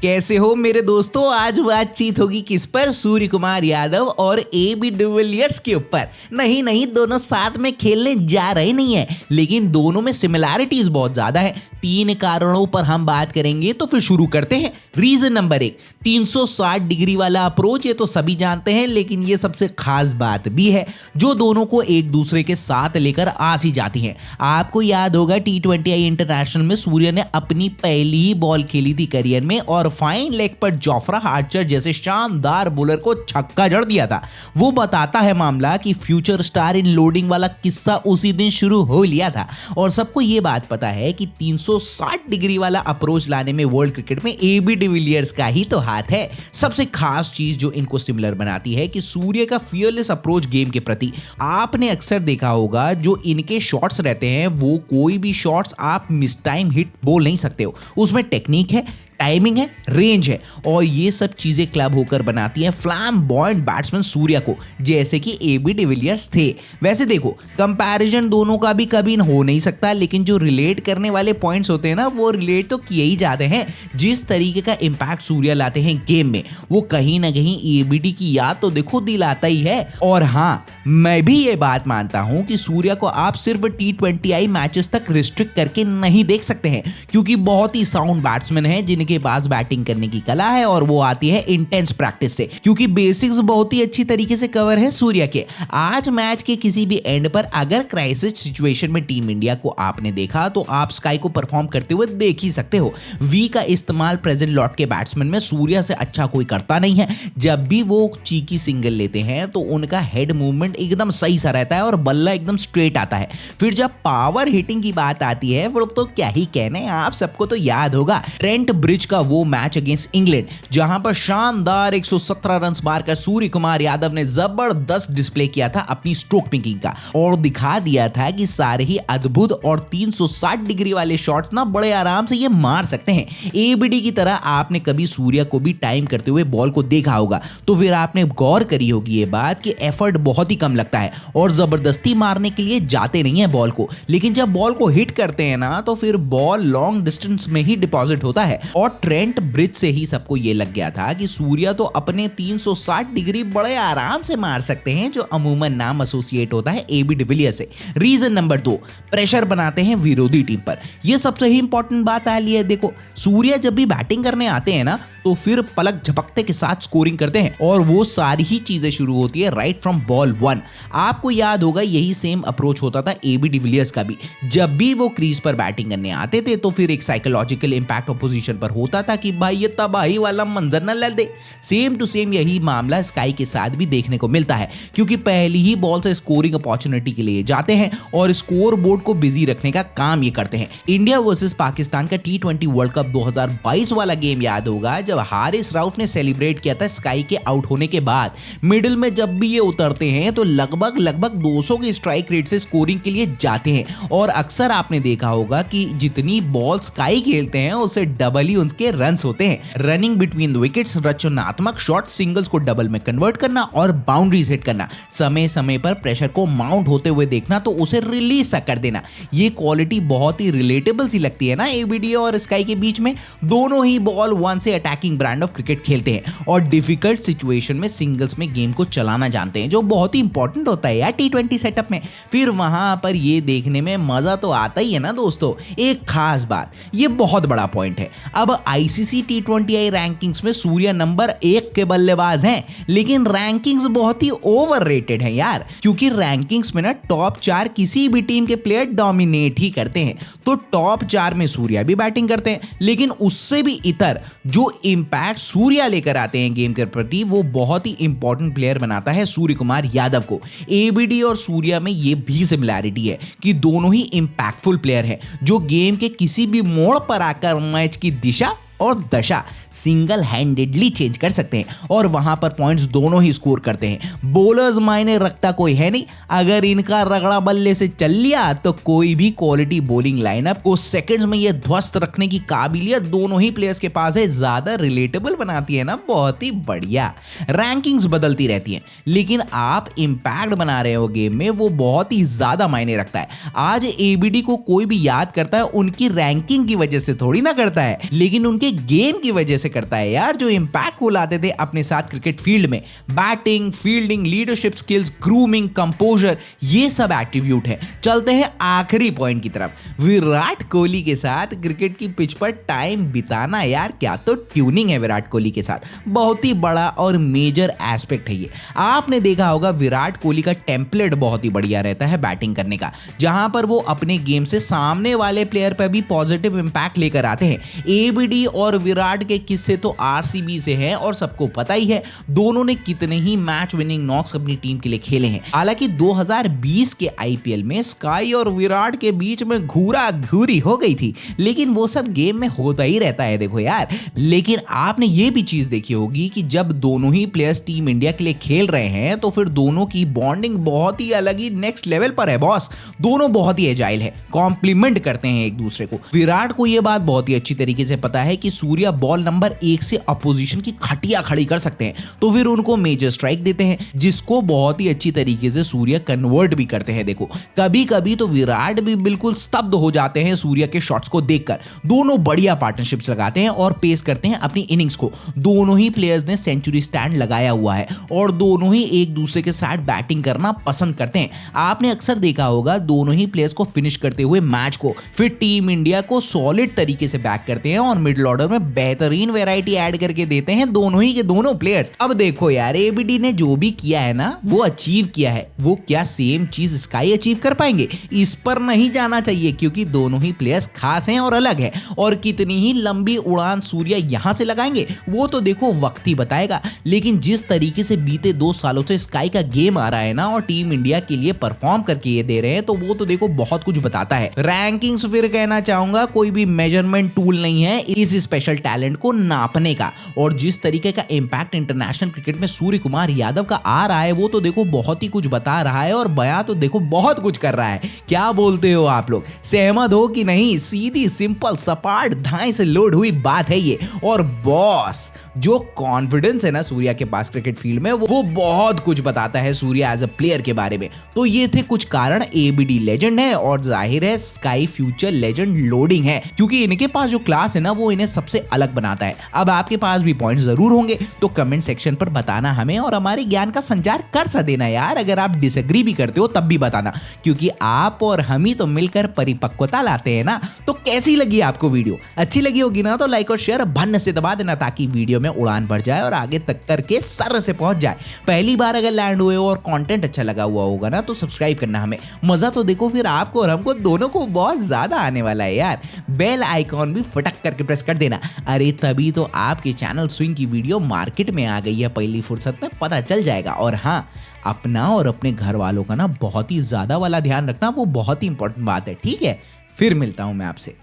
कैसे हो मेरे दोस्तों। आज बातचीत होगी किस पर? सूर्य कुमार यादव और एबी डिविलियर्स के ऊपर। नहीं, दोनों साथ में खेलने जा रहे नहीं है, लेकिन दोनों में सिमिलैरिटीज बहुत ज्यादा है। 3 कारणों पर हम बात करेंगे, तो फिर शुरू करते हैं। रीजन नंबर 1, 360 डिग्री वाला अप्रोच। ये तो सभी जानते हैं, लेकिन ये सबसे खास बात भी है जो दोनों को एक दूसरे के साथ लेकर आ सी जाती है। आपको याद होगा T20I इंटरनेशनल में सूर्य ने अपनी पहली ही बॉल खेली थी करियर में और फाइन लेग पर जोफ्रा आर्चर जैसे शानदार बॉलर को छक्का जड़ दिया था। वो बताता है मामला कि फ्यूचर स्टार इन लोडिंग वाला किस्सा उसी दिन शुरू हो लिया था। और सबको ये बात पता है कि 360 डिग्री वाला अप्रोच लाने में वर्ल्ड क्रिकेट में एबी डिविलियर्स का ही तो हाथ है। सबसे खास चीज जो इनको सिमिलर बनाती है कि सूर्य का फियरलेस अप्रोच गेम के प्रति। आपने अक्सर देखा होगा जो इनके शॉट्स रहते हैं, वो कोई भी शॉट्स आप मिस टाइम हिट बोल नहीं सकते हो। उसमें टेक्निक है, टाइमिंग है, रेंज है, और ये सब चीजें क्लब होकर बनाती हैं फ्लैम्बॉयंट बैट्समैन सूर्या को, जैसे कि एबी डिविलियर्स थे। वैसे देखो, कंपैरिजन दोनों का भी कभी हो नहीं सकता, लेकिन जो रिलेट करने वाले पॉइंट्स होते हैं ना, वो रिलेट तो किए ही जाते हैं। जिस तरीके का इंपैक्ट सूर्या लाते हैं गेम में, वो कहीं ना कहीं एबीडी की याद तो देखो दिलाता ही है। और हाँ, मैं भी ये बात मानता हूं कि सूर्या को आप सिर्फ T20I मैचेस तक रिस्ट्रिक्ट करके नहीं देख सकते हैं, क्योंकि बहुत ही साउंड बैट्समैन है जिनके पास बैटिंग करने की कला है, और वो आती है इंटेंस प्रैक्टिस से, क्योंकि बेसिक्स बहुत ही अच्छी तरीके से कवर है सूर्या के। आज मैच के किसी भी एंड पर अगर क्राइसिस सिचुएशन में टीम इंडिया को आपने देखा, तो आप स्काई को परफॉर्म करते हुए देख ही सकते हो। वी का इस्तेमाल प्रेजेंट लॉट के बैट्समैन में सूर्या से अच्छा कोई करता नहीं है। जब भी वो चीकी सिंगल लेते हैं तो उनका हेड मूवमेंट एकदम सही सा रहता है और बल्ला एकदम स्ट्रेट आता है। फिर जब पावर हिटिंग की बात आती है, वो तो क्या ही कहने, आप सबको तो याद होगा ट्रेंट ब्रिज का वो मैच अगेंस्ट इंग्लैंड, जहां पर शानदार 117 रन मारकर सूर्य कुमार यादव ने जबरदस्त डिस्प्ले किया था अपनी स्ट्रोक पिकिंग का, और दिखा दिया था कि सारे ही अद्भुत और 360 डिग्री वाले शॉट्स ना बड़े आराम से ये मार सकते हैं। एबीडी की तरह आपने कभी सूर्या को भी टाइम करते हुए बॉल को देखा होगा, तो फिर आपने गौर करी होगी ये बात कि एफर्ट बहुत ही कम लगता है और जबरदस्ती मारने के लिए जाते नहीं है बॉल को, लेकिन जब बॉल को हिट करते हैं ना, तो फिर बॉल लॉन्ग डिस्टेंस में ही डिपॉजिट होता है। और ट्रेंट ब्रिज से ही सबको ये लग गया था कि सूर्या तो अपने 360 डिग्री बड़े आराम से मार सकते हैं, जो अमूमन नाम एसोसिएट होता है एबी डिविलियर्स से। रीजन नंबर 2, प्रेशर बनाते हैं विरोधी टीम पर। यह सबसे ही इंपॉर्टेंट बात आ रही है। देखो, सूर्या जब भी बैटिंग करने आते हैं ना, तो फिर पलक झपकते के साथ स्कोरिंग करते हैं, और वो सारी ही चीजें शुरू होती है राइट फ्रॉम बॉल 1। आपको याद होगा यही सेम अप्रोच होता था एबी डिविलियर्स का भी। जब भी वो क्रीज पर बैटिंग करने आते थे, तो फिर एक साइकोलॉजिकल इंपैक्ट ऑपोजिशन पर होता था कि भाई ये तबाही वाला मंजर न ले दे। सेम टू सेम यही मामला स्काई के साथ भी देखने को मिलता है, क्योंकि पहली ही बॉल से स्कोरिंग अपॉर्चुनिटी के लिए जाते हैं और स्कोर बोर्ड को बिजी रखने का काम ये करते हैं। इंडिया वर्सेस पाकिस्तान का T20 वर्ल्ड कप 2022 वाला गेम याद होगा, जब हारिस राउफ ने सेलिब्रेट किया था स्काई के आउट होने के बाद। मिडिल में जब भी ये उतरते हैं तो लगभग 200 के स्ट्राइक रेट से स्कोरिंग के लिए जाते हैं, और अक्सर आपने देखा होगा कि जितनी बॉल स्काई खेलते हैं उससे डबल ही उनके रन्स होते हैं। रनिंग बिटवीन द विकेट्स, रचनात्मक शॉट, सिंगल्स को डबल में कन्वर्ट करना और बाउंड्रीज हिट करना, समय समय पर प्रेशर को माउंट होते हुए देखना तो उसे रिलीज सा कर देना। ये क्वालिटी बहुत ही रिलेटेबल सी लगती है ना एबीडी और स्काई के बीच में। दोनों ही बॉल 1 से अटैकिंग ब्रांड ऑफ क्रिकेट खेलते हैं और डिफिकल्ट सिचुएशन में सिंगल्स में गेम को चलाना जानते हैं, जो बहुत ही इंपॉर्टेंट होता है यार T20 सेटअप में। फिर वहां पर ये देखने में मजा तो आता ही है ना दोस्तों। एक खास बात, ये बहुत बड़ा पॉइंट है। अब आईसीसी T20I रैंकिंग्स में सूर्या नंबर 1 के बल्लेबाज हैं, लेकिन रैंकिंग्स बहुत ही ओवररेटेड हैं यार, क्योंकि रैंकिंग्स में ना टॉप 4 किसी भी टीम के प्लेयर डोमिनेट ही करते हैं। तो टॉप 4 में सूर्या भी बैटिंग करते हैं, लेकिन उससे भी इतर जो इंपैक्ट सूर्या लेकर आते हैं गेम के प्रति, वो बहुत ही इंपॉर्टेंट प्लेयर बनाता है सूर्य कुमार यादव को। एबीडी और सूर्या में ये भी सिमिलैरिटी है कि दोनों ही इंपैक्टफुल प्लेयर हैं, जो गेम के किसी भी मोड़ पर आकर मैच की दिशा और दशा सिंगल हैंडेडली चेंज कर सकते हैं, और वहां पर पॉइंट्स दोनों ही स्कोर करते हैं। बॉलर्स मायने रखता कोई है नहीं, अगर इनका रगड़ा बल्ले से चल लिया तो कोई भी क्वालिटी बॉलिंग लाइनअप को सेकंड्स में ये ध्वस्त रखने की काबिलियत दोनों ही प्लेयर्स के पास है। ज्यादा रिलेटेबल बनाती है ना, बहुत ही बढ़िया। रैंकिंग्स बदलती रहती हैं, लेकिन आप इंपैक्ट बना रहे हो गेम में, वो बहुत ही ज्यादा मायने रखता है। आज एबीडी को कोई भी याद करता है उनकी रैंकिंग की वजह से थोड़ी ना करता है, लेकिन उनके गेम की वजह से करता है यार, जो इंपैक्ट वो लाते थे अपने साथ क्रिकेट फील्ड में। Batting, fielding, leadership skills, grooming, composer, ये सब एट्रीब्यूट है। चलते हैं आखिरी पॉइंट की तरफ, विराट कोहली के साथ क्रिकेट की पिच पर टाइम बिताना। यार क्या तो ट्यूनिंग है विराट कोहली के साथ, बहुत ही बड़ा और मेजर एस्पेक्ट है ये। आपने देखा होगा विराट कोहली का टेम्पलेट बहुत ही बढ़िया रहता है बैटिंग करने का, जहां पर वो अपने गेम से सामने वाले प्लेयर पर भी पॉजिटिव इंपैक्ट लेकर आते हैं। एबीडी और विराट के किस्से तो आरसीबी से हैं और सबको पता ही है दोनों ने कितने ही मैच विनिंग नॉक्स अपनी टीम के लिए खेले हैं। हालांकि 2020 के आईपीएल में स्काई और विराट के बीच में घूरा घूरी हो गई थी, लेकिन वो सब गेम में होता ही रहता है देखो यार। लेकिन आपने ये भी चीज देखी होगी कि जब दोनों ही प्लेयर्स टीम इंडिया के लिए खेल रहे हैं तो फिर दोनों की बॉन्डिंग बहुत ही अलग ही नेक्स्ट लेवल पर है बॉस। दोनों बहुत ही एजाइल है, कॉम्प्लीमेंट करते हैं एक दूसरे को। विराट को यह बात बहुत ही अच्छी तरीके से पता है कि सूर्या बॉल नंबर 1 से अपोजिशन की खटिया खड़ी कर सकते हैं, तो फिर उनको मेजर स्ट्राइक देते हैं, जिसको बहुत ही अच्छी तरीके से सूर्या कन्वर्ट भी करते हैं। देखो कभी कभी तो विराट भी बिल्कुल स्तब्ध हो जाते हैं सूर्या के शॉट्स को देखकर। दोनों बढ़िया पार्टनरशिप्स लगाते हैं और पेस करते हैं अपनी इनिंग्स को। दोनों ही प्लेयर्स ने सेंचुरी स्टैंड लगाया हुआ है और दोनों ही एक दूसरे के साथ बैटिंग करना पसंद करते हैं। आपने अक्सर देखा होगा दोनों ही प्लेयर्स को फिनिश करते हुए मैच को, फिर टीम इंडिया को सॉलिड तरीके से बैक करते हैं और मिडिल ऑर्डर में बेहतरीन वैरायटी ऐड करके देते हैं दोनों ही के दोनों प्लेयर्स। अब देखो यार, एबीडी ने जो भी किया है ना वो अचीव किया है, वो क्या सेम चीज स्काई अचीव कर पाएंगे? इस पर नहीं जाना चाहिए, क्योंकि दोनों ही प्लेयर्स खास हैं और अलग है। और कितनी ही लंबी उड़ान सूर्या यहां से लगाएंगे वो तो देखो वक्त ही बताएगा। लेकिन जिस तरीके से बीते 2 सालों से स्काई का गेम आ रहा है ना और टीम इंडिया के लिए परफॉर्म करके ये दे रहे हैं, तो वो तो देखो बहुत कुछ बताता है। रैंकिंग्स फिर कहना चाहूंगा कोई भी मेजरमेंट टूल नहीं है इस स्पेशल टैलेंट को नापने का। और जिस तरीके का इंपैक्ट इंटरनेशनल क्रिकेट में सूर्य कुमार यादव का आ रहा है वो तो देखो बहुत ही कुछ बता रहा है और बयां तो देखो बहुत कुछ कर रहा है। क्या बोलते हो आप लोग, सहमत हो कि नहीं? सीधी सिंपल सपाट धाई से लोड हुई बात है ये। और बॉस जो कॉन्फिडेंस है ना सूर्या के पास क्रिकेट फील्ड में, वो बहुत कुछ बताता है सूर्या एज अ प्लेयर के बारे में। तो ये थे कुछ कारण। एबीडी लेजेंड है और जाहिर है स्काई फ्यूचर लेजेंड लोडिंग है, क्योंकि इनके पास जो क्लास है ना वो इन्हें सबसे अलग बनाता है। अब आपके पास भी पॉइंट जरूर होंगे तो कमेंट सेक्शन पर बताना हमें और हमारे ज्ञान का संचार कर सा देना यार। अगर आप डिसएग्री भी करते हो तब भी बताना, क्योंकि आप और हम ही तो मिलकर परिपक्वता लाते हैं ना। तो कैसी लगी आपको वीडियो? अच्छी लगी होगी ना तो लाइक और शेयर भन्न से दबा देना, ताकि वीडियो में उड़ान भर जाए और आगे तक करके सर से पहुंच जाए। पहली बार अगर लैंड हुए हो और कंटेंट अच्छा लगा हुआ होगा ना तो सब्सक्राइब करना हमें। मजा तो देखो फिर आपको और हमको दोनों को बहुत ज्यादा आने वाला है यार। बेल आइकॉन भी फटक करके प्रेस कर देना। अरे तभी तो आपके चैनल स्विंग की वीडियो मार्केट में आ गई है पहली फुर्सत में, पता चल जाएगा। और हाँ, अपना और अपने घर वालों का ना बहुत ही ज्यादा वाला ध्यान रखना, वो बहुत ही इंपॉर्टेंट बात है। ठीक है, फिर मिलता हूं मैं आपसे।